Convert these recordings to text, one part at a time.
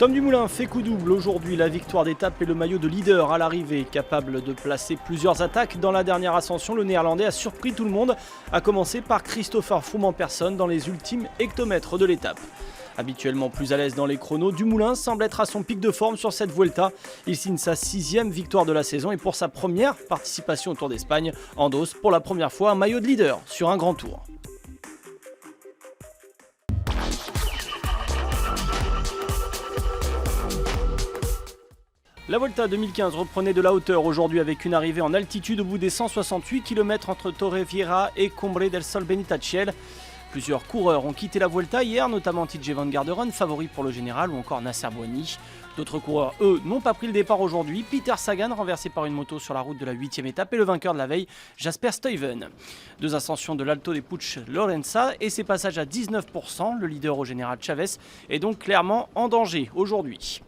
Tom Dumoulin fait coup double aujourd'hui, la victoire d'étape et le maillot de leader à l'arrivée. Capable de placer plusieurs attaques dans la dernière ascension, le Néerlandais a surpris tout le monde, à commencer par Christopher Froome en personne dans les ultimes hectomètres de l'étape. Habituellement plus à l'aise dans les chronos, Dumoulin semble être à son pic de forme sur cette Vuelta. Il signe sa 6e victoire de la saison et pour sa première participation au Tour d'Espagne, endosse pour la première fois un maillot de leader sur un grand tour. La Volta 2015 reprenait de la hauteur aujourd'hui avec une arrivée en altitude au bout des 168 km entre Torrevieja et Cumbre del Sol Benitachiel. Plusieurs coureurs ont quitté la Vuelta hier, notamment TJ Van Garderen, favori pour le général, ou encore Nasser Boigny. D'autres coureurs, eux, n'ont pas pris le départ aujourd'hui. Peter Sagan, renversé par une moto sur la route de la 8e étape, et le vainqueur de la veille, Jasper Stuyven. Deux ascensions de l'Alto de Puig Llorença et ses passages à 19%. Le leader au général Chavez est donc clairement en danger aujourd'hui.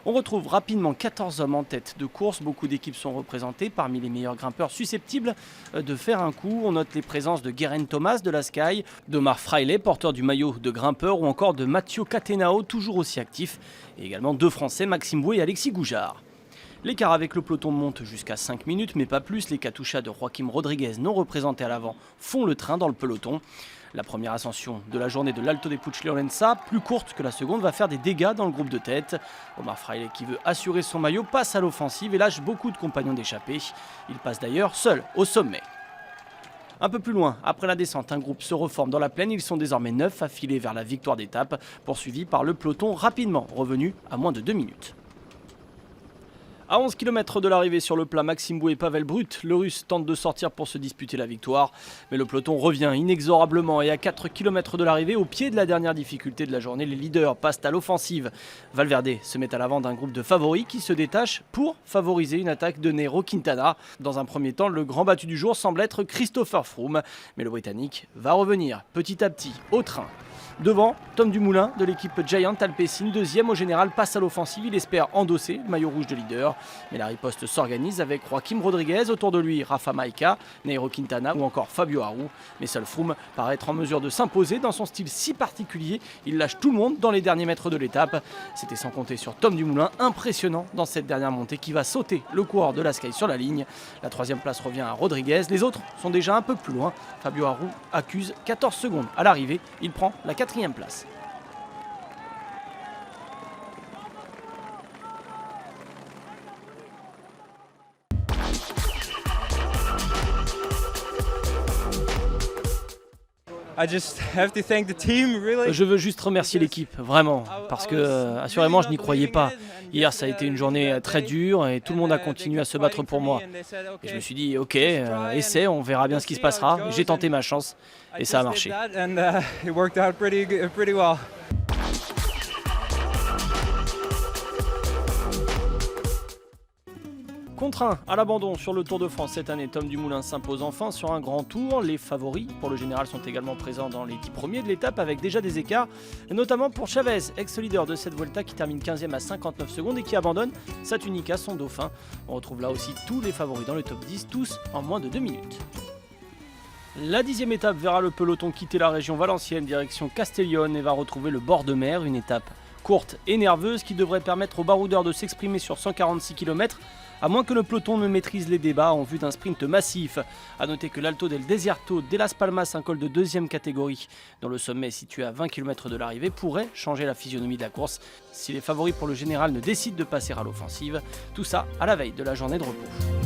On retrouve rapidement 14 hommes en tête de course, beaucoup d'équipes sont représentées parmi les meilleurs grimpeurs susceptibles de faire un coup. On note les présences de Geraint Thomas de la Sky, d'Omar Fraile, porteur du maillot de grimpeur, ou encore de Matteo Catenao, toujours aussi actif, et également deux Français, Maxime Bouet et Alexis Goujard. L'écart avec le peloton monte jusqu'à 5 minutes, mais pas plus. Les Katusha de Joaquim Rodriguez, non représentés à l'avant, font le train dans le peloton. La première ascension de la journée de l'Alto de Puig Llorença, plus courte que la seconde, va faire des dégâts dans le groupe de tête. Omar Fraile, qui veut assurer son maillot, passe à l'offensive et lâche beaucoup de compagnons d'échappée. Il passe d'ailleurs seul au sommet. Un peu plus loin, après la descente, un groupe se reforme dans la plaine. Ils sont désormais 9 à filer vers la victoire d'étape, poursuivi par le peloton rapidement revenu à moins de 2 minutes. À 11 km de l'arrivée sur le plat, Maxime Bouet et Pavel Brut, le russe tente de sortir pour se disputer la victoire. Mais le peloton revient inexorablement et à 4 km de l'arrivée, au pied de la dernière difficulté de la journée, les leaders passent à l'offensive. Valverde se met à l'avant d'un groupe de favoris qui se détache pour favoriser une attaque de Nairo Quintana. Dans un premier temps, le grand battu du jour semble être Christopher Froome. Mais le Britannique va revenir petit à petit au train. Devant, Tom Dumoulin de l'équipe Giant Alpecin, deuxième au général, passe à l'offensive. Il espère endosser le maillot rouge de leader. Mais la riposte s'organise avec Joaquim Rodriguez, autour de lui Rafa Majka, Nairo Quintana ou encore Fabio Aru. Mais seul Froome paraît être en mesure de s'imposer dans son style si particulier. Il lâche tout le monde dans les derniers mètres de l'étape. C'était sans compter sur Tom Dumoulin, impressionnant dans cette dernière montée qui va sauter le coureur de la Sky sur la ligne. La troisième place revient à Rodriguez. Les autres sont déjà un peu plus loin. Fabio Aru accuse 14 secondes à l'arrivée. Il prend la 4e place. Je veux juste remercier l'équipe, vraiment, parce que assurément je n'y croyais pas. Hier ça a été une journée très dure et tout le monde a continué à se battre pour moi. Et je me suis dit ok, essaie, on verra bien ce qui se passera. J'ai tenté ma chance et ça a marché. Contraint à l'abandon sur le Tour de France cette année, Tom Dumoulin s'impose enfin sur un grand tour. Les favoris pour le général sont également présents dans les 10 premiers de l'étape avec déjà des écarts, notamment pour Chavez, ex-leader de cette Vuelta qui termine 15e à 59 secondes et qui abandonne sa Tunica, son dauphin. On retrouve là aussi tous les favoris dans le top 10, tous en moins de 2 minutes. La 10e étape verra le peloton quitter la région valencienne direction Castellón et va retrouver le bord de mer, une étape courte et nerveuse qui devrait permettre aux baroudeurs de s'exprimer sur 146 km, à moins que le peloton ne maîtrise les débats en vue d'un sprint massif. A noter que l'Alto del Desierto de Las Palmas, un col de 2e catégorie, dont le sommet est situé à 20 km de l'arrivée, pourrait changer la physionomie de la course si les favoris pour le général ne décident de passer à l'offensive. Tout ça à la veille de la journée de repos.